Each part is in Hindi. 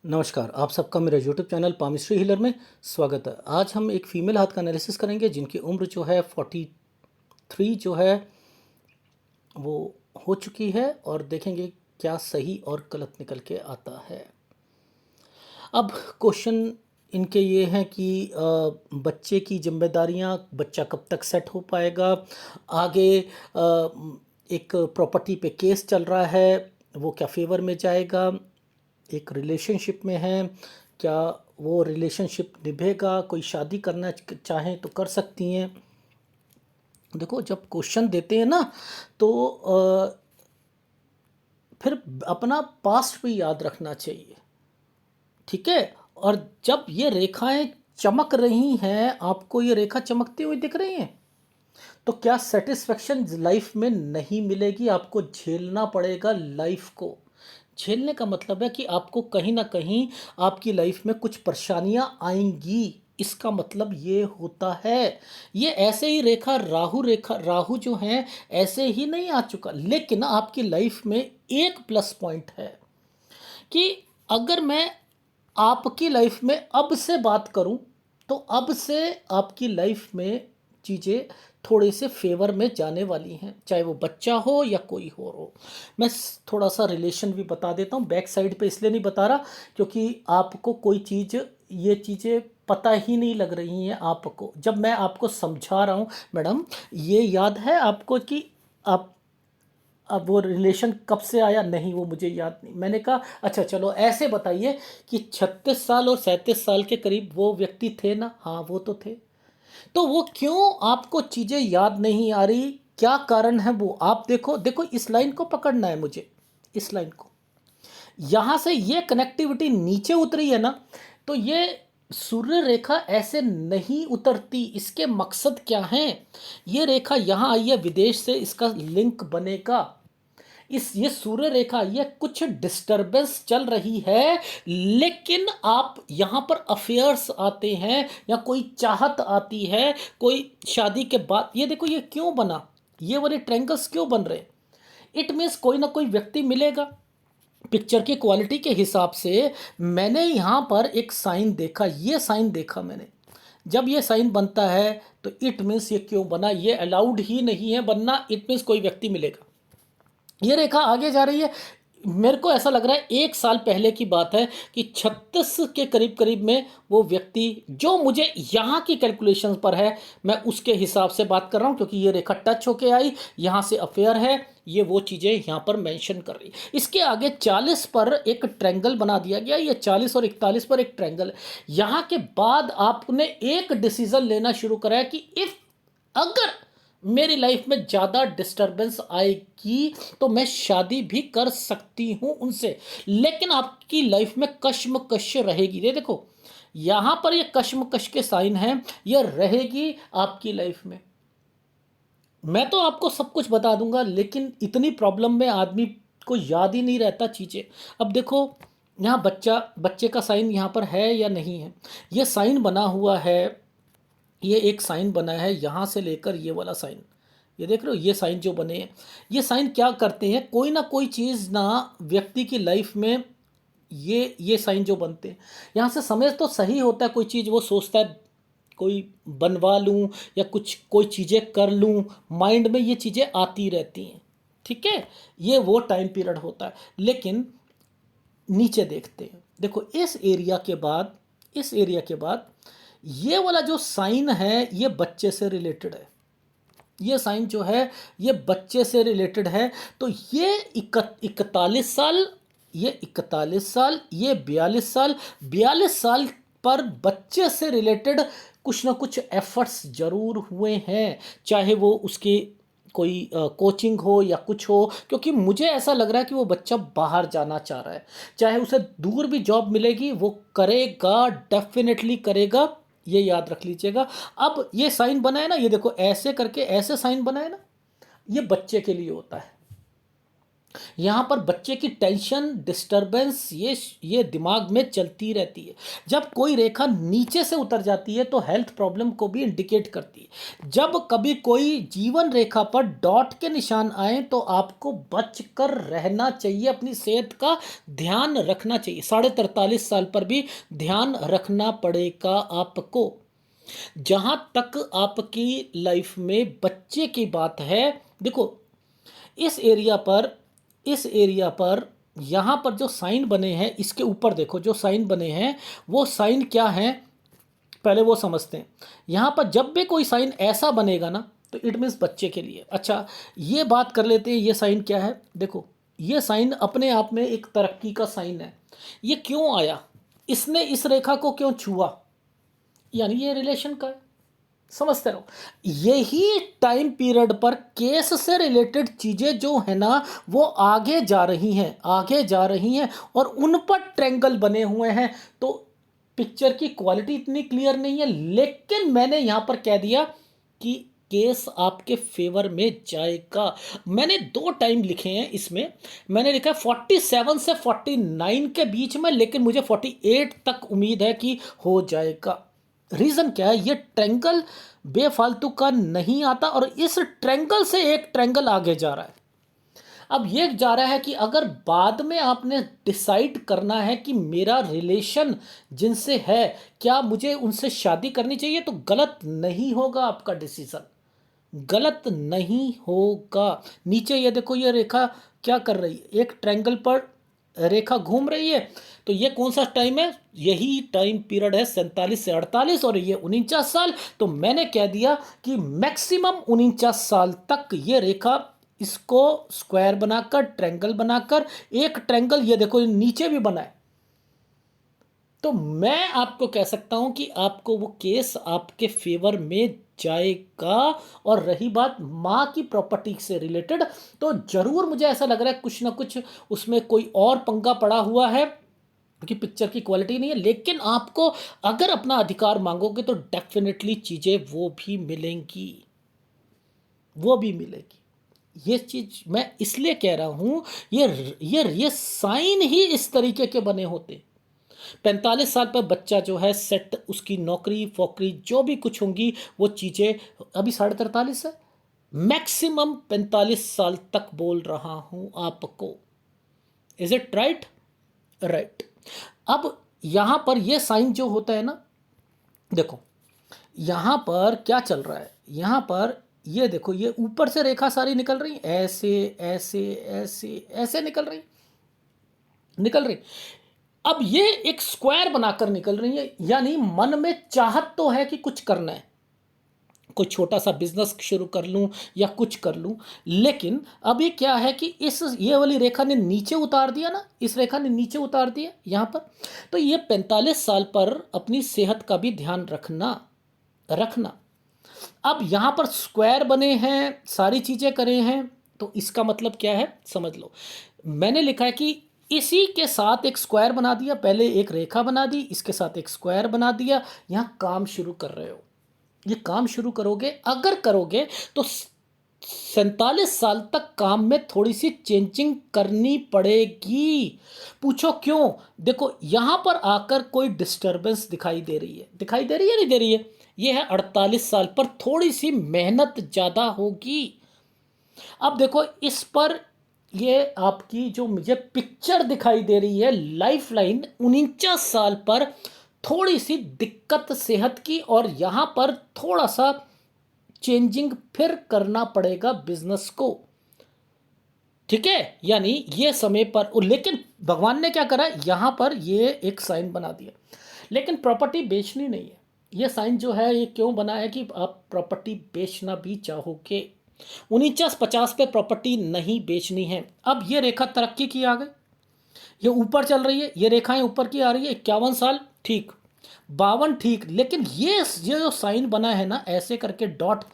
नमस्कार, आप सबका मेरे यूट्यूब चैनल पामिस्ट्री हीलर में स्वागत है। आज हम एक फ़ीमेल हाथ का एनालिसिस करेंगे जिनकी उम्र जो है 43 जो है वो हो चुकी है और देखेंगे क्या सही और गलत निकल के आता है। अब क्वेश्चन इनके ये हैं कि बच्चे की ज़िम्मेदारियाँ, बच्चा कब तक सेट हो पाएगा, आगे एक प्रॉपर्टी पे केस चल रहा है, वो क्या फेवर में जाएगा, एक रिलेशनशिप में है, क्या वो रिलेशनशिप निभेगा, कोई शादी करना चाहें तो कर सकती हैं। देखो, जब क्वेश्चन देते हैं ना तो फिर अपना पास्ट भी याद रखना चाहिए, ठीक है। और जब ये रेखाएं चमक रही हैं, आपको ये रेखा चमकती हुई दिख रही हैं, तो क्या सेटिस्फेक्शन लाइफ में नहीं मिलेगी, आपको झेलना पड़ेगा लाइफ को। झेलने का मतलब है कि आपको कहीं ना कहीं आपकी लाइफ में कुछ परेशानियां आएंगी, इसका मतलब ये होता है। ये ऐसे ही रेखा राहु जो है ऐसे ही नहीं आ चुका, लेकिन आपकी लाइफ में एक प्लस पॉइंट है कि अगर मैं आपकी लाइफ में अब से बात करूं तो अब से आपकी लाइफ में चीज़ें थोड़े से फेवर में जाने वाली हैं, चाहे वो बच्चा हो या कोई हो। मैं थोड़ा सा रिलेशन भी बता देता हूँ, बैक साइड पे इसलिए नहीं बता रहा क्योंकि आपको कोई चीज़, ये चीज़ें पता ही नहीं लग रही हैं आपको। जब मैं आपको समझा रहा हूँ, मैडम ये याद है आपको कि आप, अब वो रिलेशन कब से आया, नहीं वो मुझे याद नहीं। मैंने कहा अच्छा चलो ऐसे बताइए कि 36 साल और 37 साल के करीब वो व्यक्ति थे ना, हाँ वो तो थे। तो वो क्यों आपको चीज़ें याद नहीं आ रही, क्या कारण है वो आप देखो। देखो इस लाइन को पकड़ना है मुझे, इस लाइन को, यहाँ से ये कनेक्टिविटी नीचे उतरी है ना, तो ये सूर्य रेखा ऐसे नहीं उतरती। इसके मकसद क्या हैं, ये रेखा यहाँ आई है विदेश से, इसका लिंक बनेगा। इस ये सूर्य रेखा, ये कुछ डिस्टरबेंस चल रही है, लेकिन आप यहाँ पर अफेयर्स आते हैं या कोई चाहत आती है, कोई शादी के बाद। ये देखो ये क्यों बना, ये वाले ट्रैंगल्स क्यों बन रहे हैं। इट मीन्स कोई ना कोई व्यक्ति मिलेगा। पिक्चर की क्वालिटी के हिसाब से मैंने यहाँ पर एक साइन देखा, ये साइन देखा मैंने। जब ये साइन बनता है तो इट मीन्स ये क्यों बना, ये अलाउड ही नहीं है बनना, इट मीन्स कोई व्यक्ति मिलेगा। ये रेखा आगे जा रही है। मेरे को ऐसा लग रहा है 1 साल पहले की बात है कि 36 के करीब करीब में वो व्यक्ति, जो मुझे यहाँ की कैलकुलेशन पर है, मैं उसके हिसाब से बात कर रहा हूँ क्योंकि ये रेखा टच होके आई, यहाँ से अफेयर है, ये वो चीज़ें यहाँ पर मेंशन कर रही। इसके आगे 40 पर एक ट्रैंगल बना दिया गया, ये 40 और 41 पर एक ट्रैंगल है। यहाँ के बाद आपने एक डिसीजन लेना शुरू करा है कि इफ, अगर मेरी लाइफ में ज़्यादा डिस्टरबेंस आएगी तो मैं शादी भी कर सकती हूँ उनसे, लेकिन आपकी लाइफ में कश्मकश रहेगी। ये देखो यहाँ पर ये कश्मकश के साइन हैं, ये रहेगी आपकी लाइफ में। मैं तो आपको सब कुछ बता दूंगा, लेकिन इतनी प्रॉब्लम में आदमी को याद ही नहीं रहता चीज़ें। अब देखो यहाँ बच्चे का साइन यहाँ पर है या नहीं है, ये साइन बना हुआ है, ये एक साइन बना है यहाँ से लेकर ये वाला साइन, ये देख रहे हो, ये साइन जो बने हैं, ये साइन क्या करते हैं, कोई ना कोई चीज़ ना व्यक्ति की लाइफ में, ये साइन जो बनते हैं, यहाँ से समय तो सही होता है, कोई चीज़ वो सोचता है कोई बनवा लूँ या कुछ कोई चीज़ें कर लूँ, माइंड में ये चीज़ें आती रहती हैं, ठीक है, ये वो टाइम पीरियड होता है। लेकिन नीचे देखते हैं, देखो इस एरिया के बाद, इस एरिया के बाद ये वाला जो साइन है ये बच्चे से रिलेटेड है, ये साइन जो है ये बच्चे से रिलेटेड है। तो ये 41 साल, ये 41 साल, ये 42 साल, 42 साल पर बच्चे से रिलेटेड कुछ ना कुछ एफर्ट्स जरूर हुए हैं, चाहे वो उसकी कोई कोचिंग हो या कुछ हो, क्योंकि मुझे ऐसा लग रहा है कि वो बच्चा बाहर जाना चाह रहा है, चाहे उसे दूर भी जॉब मिलेगी वो करेगा, डेफिनेटली करेगा, ये याद रख लीजिएगा। अब ये साइन बना है ना, ये देखो ऐसे करके ऐसे साइन बना है ना, ये बच्चे के लिए होता है, यहाँ पर बच्चे की टेंशन डिस्टरबेंस ये दिमाग में चलती रहती है। जब कोई रेखा नीचे से उतर जाती है तो हेल्थ प्रॉब्लम को भी इंडिकेट करती है। जब कभी कोई जीवन रेखा पर डॉट के निशान आए तो आपको बचकर रहना चाहिए, अपनी सेहत का ध्यान रखना चाहिए। 43.5 साल पर भी ध्यान रखना पड़ेगा आपको। जहाँ तक आपकी लाइफ में बच्चे की बात है, देखो इस एरिया पर इस एरिया पर यहाँ पर जो साइन बने हैं, इसके ऊपर देखो जो साइन बने हैं वो साइन क्या हैं, पहले वो समझते हैं। यहाँ पर जब भी कोई साइन ऐसा बनेगा ना तो इट मीन्स बच्चे के लिए। अच्छा, ये बात कर लेते हैं, ये साइन क्या है। देखो ये साइन अपने आप में एक तरक्की का साइन है। ये क्यों आया, इसने इस रेखा को क्यों छुआ, यानी ये रिलेशन का है। समझते रहो, यही टाइम पीरियड पर केस से रिलेटेड चीज़ें जो है ना वो आगे जा रही हैं, आगे जा रही हैं और उन पर ट्रेंगल बने हुए हैं। तो पिक्चर की क्वालिटी इतनी क्लियर नहीं है, लेकिन मैंने यहाँ पर कह दिया कि केस आपके फेवर में जाएगा। मैंने 2 टाइम लिखे हैं इसमें, मैंने लिखा है 47 से 49 के बीच में, लेकिन मुझे 48 तक उम्मीद है कि हो जाएगा। रीज़न क्या है, ये ट्रैंगल बेफालतू का नहीं आता और इस ट्रैंगल से एक ट्रैंगल आगे जा रहा है। अब ये जा रहा है कि अगर बाद में आपने डिसाइड करना है कि मेरा रिलेशन जिनसे है क्या मुझे उनसे शादी करनी चाहिए, तो गलत नहीं होगा, आपका डिसीजन गलत नहीं होगा। नीचे ये देखो, ये रेखा क्या कर रही है, एक ट्रैंगल पर रेखा घूम रही है। तो ये कौन सा टाइम है, यही टाइम पीरियड है 47 से 48 और ये 49 साल। तो मैंने कह दिया कि मैक्सिमम 49 साल तक ये रेखा, इसको स्क्वायर बनाकर ट्रैंगल बनाकर, एक ट्रैंगल ये देखो नीचे भी बना है। तो मैं आपको कह सकता हूं कि आपको वो केस आपके फेवर में जाएगा। और रही बात माँ की प्रॉपर्टी से रिलेटेड, तो जरूर मुझे ऐसा लग रहा है कुछ ना कुछ उसमें कोई और पंगा पड़ा हुआ है, क्योंकि पिक्चर की क्वालिटी नहीं है। लेकिन आपको अगर अपना अधिकार मांगोगे तो डेफिनेटली चीज़ें वो भी मिलेंगी, वो भी मिलेगी। ये चीज़ मैं इसलिए कह रहा हूँ, ये साइन ही इस तरीके के बने होते। 45 साल पर बच्चा जो है सेट, उसकी नौकरी फोकरी जो भी कुछ होंगी वो चीज़ें, अभी 43.5 है, मैक्सिमम 45 साल तक बोल रहा हूँ आपको। Is it right? राइट। अब यहाँ पर ये साइन जो होता है ना, देखो यहाँ पर क्या चल रहा है, यहाँ पर ये देखो, ये ऊपर से रेखा सारी निकल रही ऐसे ऐसे ऐसे ऐसे निकल रही। अब ये एक स्क्वायर बनाकर निकल रही है, यानी मन में चाहत तो है कि कुछ करना है, कोई छोटा सा बिजनेस शुरू कर लूं या कुछ कर लूं। लेकिन अभी क्या है कि ये वाली रेखा ने नीचे उतार दिया ना, इस रेखा ने नीचे उतार दिया यहाँ पर। तो ये 45 साल पर अपनी सेहत का भी ध्यान रखना। अब यहाँ पर स्क्वायर बने हैं, सारी चीज़ें करे हैं, तो इसका मतलब क्या है समझ लो। मैंने लिखा है कि इसी के साथ एक स्क्वायर बना दिया, पहले एक रेखा बना दी, इसके साथ एक स्क्वायर बना दिया, यहाँ काम शुरू कर रहे हो। ये काम शुरू करोगे, अगर करोगे तो 47 साल तक काम में थोड़ी सी चेंजिंग करनी पड़ेगी। पूछो क्यों? देखो यहां पर आकर कोई डिस्टरबेंस दिखाई दे रही है, नहीं दे रही है? ये है 48 साल पर थोड़ी सी मेहनत ज़्यादा होगी। अब देखो इस पर, ये आपकी जो मुझे पिक्चर दिखाई दे रही है लाइफ लाइन, 49 साल पर थोड़ी सी दिक्कत सेहत की, और यहाँ पर थोड़ा सा चेंजिंग फिर करना पड़ेगा बिजनेस को। ठीक है, यानी ये समय पर, लेकिन भगवान ने क्या करा, यहाँ पर ये एक साइन बना दिया। लेकिन प्रॉपर्टी बेचनी नहीं है। ये साइन जो है ये क्यों बना है कि आप प्रॉपर्टी बेचना भी चाहोगे। 49-50 पे प्रॉपर्टी नहीं बेचनी है। अब ये रेखा तरक्की की आ गई, ये ऊपर चल रही है, ये रेखाएं ऊपर की आ रही है। 51 साल ठीक, 52 ठीक, लेकिन ये जो साइन बना है ना ऐसे करके डॉट,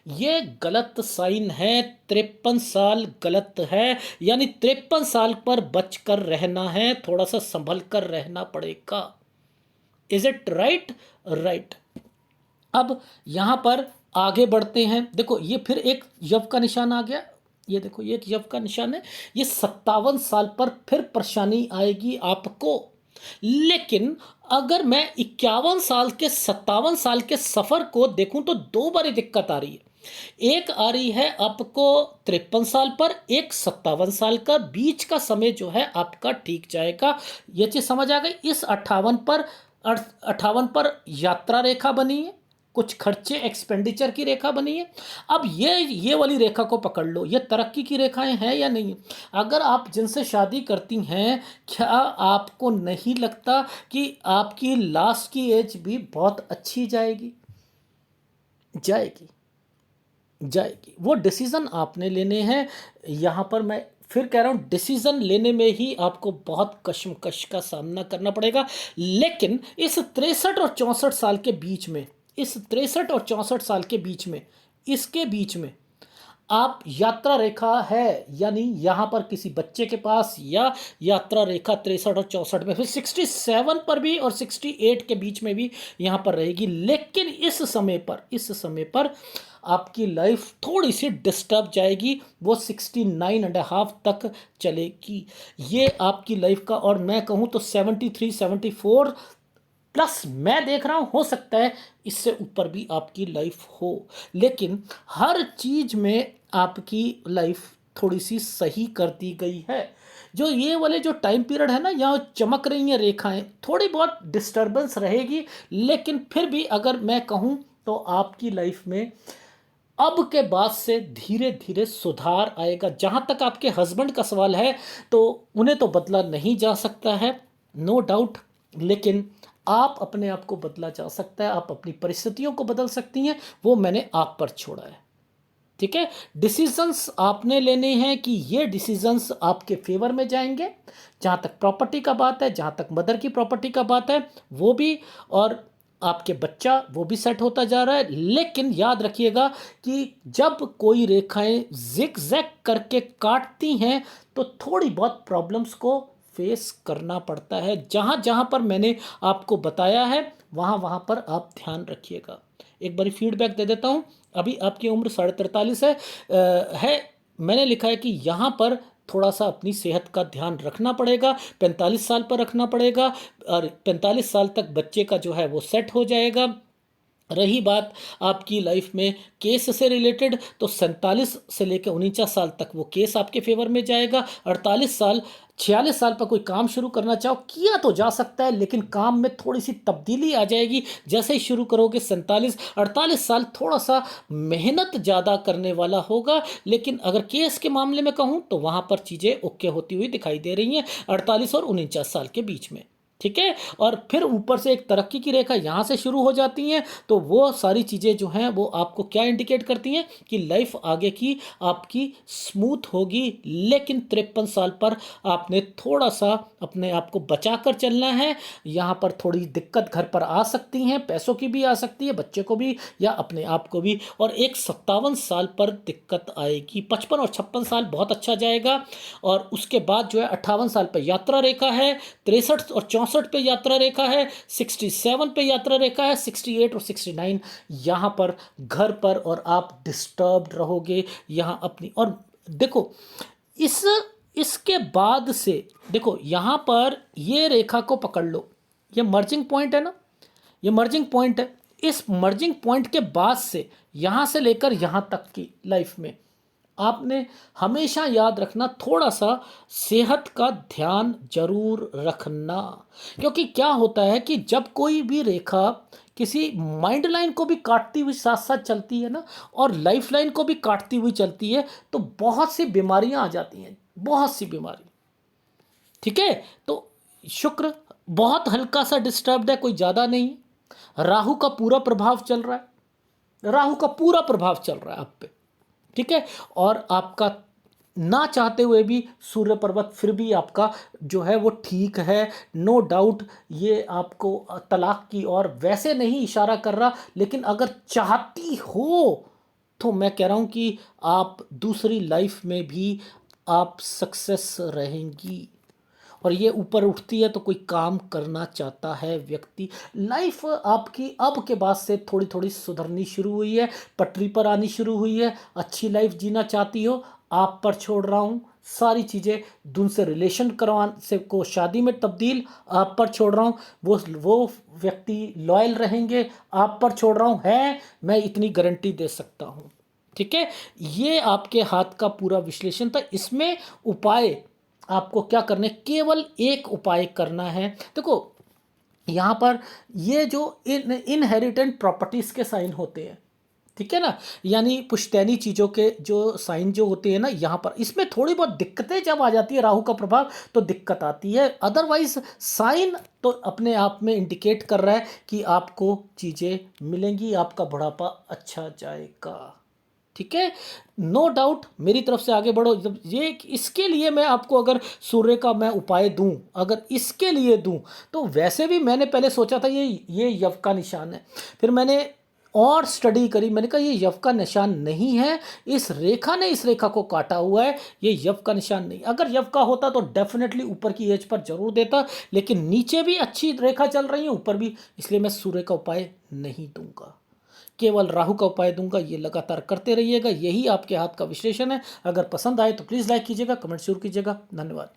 ये गलत साइन है। 53 साल गलत है, यानी 53 साल पर बचकर रहना है, थोड़ा सा संभल कर रहना पड़ेगा। Is it right? राइट। अब यहां पर आगे बढ़ते हैं, देखो ये फिर एक यव का निशान आ गया, ये देखो, ये एक यव का निशान है। ये 57 साल पर फिर परेशानी आएगी आपको। लेकिन अगर मैं 51 साल के 57 साल के सफर को देखूं तो दो बारी दिक्कत आ रही है। एक आ रही है आपको 53 साल पर, एक 57 साल का, बीच का समय जो है आपका ठीक जाएगा। ये चीज समझ आ गई। इस 58 पर यात्रा रेखा बनी है, कुछ खर्चे एक्सपेंडिचर की रेखा बनी है। अब ये वाली रेखा को पकड़ लो, ये तरक्की की रेखाएं हैं या नहीं। अगर आप जिनसे शादी करती हैं, क्या आपको नहीं लगता कि आपकी लास्ट की एज भी बहुत अच्छी जाएगी? जाएगी, जाएगी। वो डिसीज़न आपने लेने हैं। यहाँ पर मैं फिर कह रहा हूँ, डिसीज़न लेने में ही आपको बहुत कश्मकश का सामना करना पड़ेगा। लेकिन इस 63 और 64 साल के बीच में, इस 63 और 64 साल के बीच में, इसके बीच में आप यात्रा रेखा है, यानी यहाँ पर किसी बच्चे के पास, या यात्रा रेखा 63 और 64 में, फिर 67 पर भी और 68 के बीच में भी यहाँ पर रहेगी। लेकिन इस समय पर आपकी लाइफ थोड़ी सी डिस्टर्ब जाएगी, वो 69.5 तक चलेगी ये आपकी लाइफ का। और मैं कहूँ तो 73 74 प्लस मैं देख रहा हूं, हो सकता है इससे ऊपर भी आपकी लाइफ हो। लेकिन हर चीज में आपकी लाइफ थोड़ी सी सही कर दी गई है। जो ये वाले जो टाइम पीरियड है ना, यहाँ चमक रही हैं रेखाएं, थोड़ी बहुत डिस्टरबेंस रहेगी। लेकिन फिर भी अगर मैं कहूँ तो आपकी लाइफ में अब के बाद से धीरे धीरे सुधार आएगा। जहाँ तक आपके हस्बैंड का सवाल है, तो उन्हें तो बदला नहीं जा सकता है, नो डाउट। लेकिन आप अपने आप को बदला जा सकता है, आप अपनी परिस्थितियों को बदल सकती हैं, वो मैंने आप पर छोड़ा है। ठीक है, डिसीजंस आपने लेने हैं कि ये डिसीजंस आपके फेवर में जाएंगे। जहाँ तक प्रॉपर्टी का बात है, जहाँ तक मदर की प्रॉपर्टी का बात है, वो भी, और आपके बच्चा वो भी सेट होता जा रहा है। लेकिन याद रखिएगा कि जब कोई रेखाएं जिग जैग करके काटती हैं तो थोड़ी बहुत प्रॉब्लम्स को फेस करना पड़ता है। जहाँ जहाँ पर मैंने आपको बताया है, वहाँ वहाँ पर आप ध्यान रखिएगा। एक बारी फीडबैक दे देता हूँ। अभी आपकी उम्र 43.5 है। मैंने लिखा है कि यहाँ पर थोड़ा सा अपनी सेहत का ध्यान रखना पड़ेगा, 45 साल पर रखना पड़ेगा, और 45 साल तक बच्चे का जो है वो सेट हो जाएगा। रही बात आपकी लाइफ में केस से रिलेटेड, तो 47 से लेकर 49 साल तक वो केस आपके फेवर में जाएगा। 48 साल 46 साल पर कोई काम शुरू करना चाहो, किया तो जा सकता है, लेकिन काम में थोड़ी सी तब्दीली आ जाएगी जैसे ही शुरू करोगे। 47 48 साल थोड़ा सा मेहनत ज़्यादा करने वाला होगा। लेकिन अगर केस के मामले में कहूँ तो वहाँ पर चीज़ें ओके होती हुई दिखाई दे रही हैं 48 और 49 साल के बीच में। ठीक है, और फिर ऊपर से एक तरक्की की रेखा यहाँ से शुरू हो जाती हैं। तो वो सारी चीज़ें जो हैं वो आपको क्या इंडिकेट करती हैं कि लाइफ आगे की आपकी स्मूथ होगी। लेकिन 53 साल पर आपने थोड़ा सा अपने आप को बचा कर चलना है। यहाँ पर थोड़ी दिक्कत घर पर आ सकती हैं, पैसों की भी आ सकती है, बच्चे को भी या अपने आप को भी। और एक 57 साल पर दिक्कत आएगी। 55 और 56 साल बहुत अच्छा जाएगा। और उसके बाद जो है 58 साल पर यात्रा रेखा है, 63 और 64 पे यात्रा रेखा है, 67 पे यात्रा रेखा है, 68 और 69 यहाँ पर घर पर, और आप डिस्टर्ब्ड रहोगे यहाँ अपनी। और देखो, इस इसके बाद से देखो, यहाँ पर ये रेखा को पकड़ लो, ये मर्जिंग पॉइंट है ना, ये मर्जिंग पॉइंट है। इस मर्जिंग पॉइंट के बाद से यहाँ से लेकर यहाँ तक की लाइफ में आपने हमेशा याद रखना, थोड़ा सा सेहत का ध्यान जरूर रखना। क्योंकि क्या होता है कि जब कोई भी रेखा किसी माइंड लाइन को भी काटती हुई साथ साथ चलती है ना, और लाइफ लाइन को भी काटती हुई चलती है, तो बहुत सी बीमारियां आ जाती हैं, बहुत सी बीमारी। ठीक है, तो शुक्र बहुत हल्का सा डिस्टर्ब्ड है, कोई ज़्यादा नहीं है। राहु का पूरा प्रभाव चल रहा है, राहु का पूरा प्रभाव चल रहा है आप पे। ठीक है, और आपका ना चाहते हुए भी सूर्य पर्वत फिर भी आपका जो है वो ठीक है, नो डाउट। ये आपको तलाक की और वैसे नहीं इशारा कर रहा, लेकिन अगर चाहती हो तो मैं कह रहा हूँ कि आप दूसरी लाइफ में भी आप सक्सेस रहेंगी। और ये ऊपर उठती है तो कोई काम करना चाहता है व्यक्ति। लाइफ आपकी अब के बाद से थोड़ी थोड़ी सुधरनी शुरू हुई है, पटरी पर आनी शुरू हुई है। अच्छी लाइफ जीना चाहती हो, आप पर छोड़ रहा हूँ सारी चीज़ें, उनसे रिलेशन करवा से को शादी में तब्दील आप पर छोड़ रहा हूँ, वो व्यक्ति लॉयल रहेंगे, आप पर छोड़ रहा हूँ, है मैं इतनी गारंटी दे सकता हूँ। ठीक है, ये आपके हाथ का पूरा विश्लेषण था। इसमें उपाय आपको क्या करने, केवल एक उपाय करना है। देखो यहाँ पर ये जो इनहेरिटेंट प्रॉपर्टीज के साइन होते हैं, ठीक है ना, यानी पुश्तैनी चीज़ों के जो साइन जो होते हैं ना, यहाँ पर इसमें थोड़ी बहुत दिक्कतें जब आ जाती है राहु का प्रभाव, तो दिक्कत आती है। अदरवाइज साइन तो अपने आप में इंडिकेट कर रहा है कि आपको चीज़ें मिलेंगी, आपका बुढ़ापा अच्छा जाएगा। ठीक है, नो डाउट मेरी तरफ से आगे बढ़ो। जब ये इसके लिए मैं आपको अगर सूर्य का मैं उपाय दूं, अगर इसके लिए दूं, तो वैसे भी मैंने पहले सोचा था ये यव का निशान है, फिर मैंने और स्टडी करी, मैंने कहा ये यव का निशान नहीं है, इस रेखा ने इस रेखा को काटा हुआ है, ये यव का निशान नहीं। अगर यव का होता तो डेफिनेटली ऊपर की एज पर जरूर देता, लेकिन नीचे भी अच्छी रेखा चल रही है, ऊपर भी, इसलिए मैं सूर्य का उपाय नहीं दूंगा, केवल राहु का उपाय दूंगा। ये लगातार करते रहिएगा, यही आपके हाथ का विश्लेषण है। अगर पसंद आए तो प्लीज़ लाइक कीजिएगा, कमेंट जरूर कीजिएगा। धन्यवाद।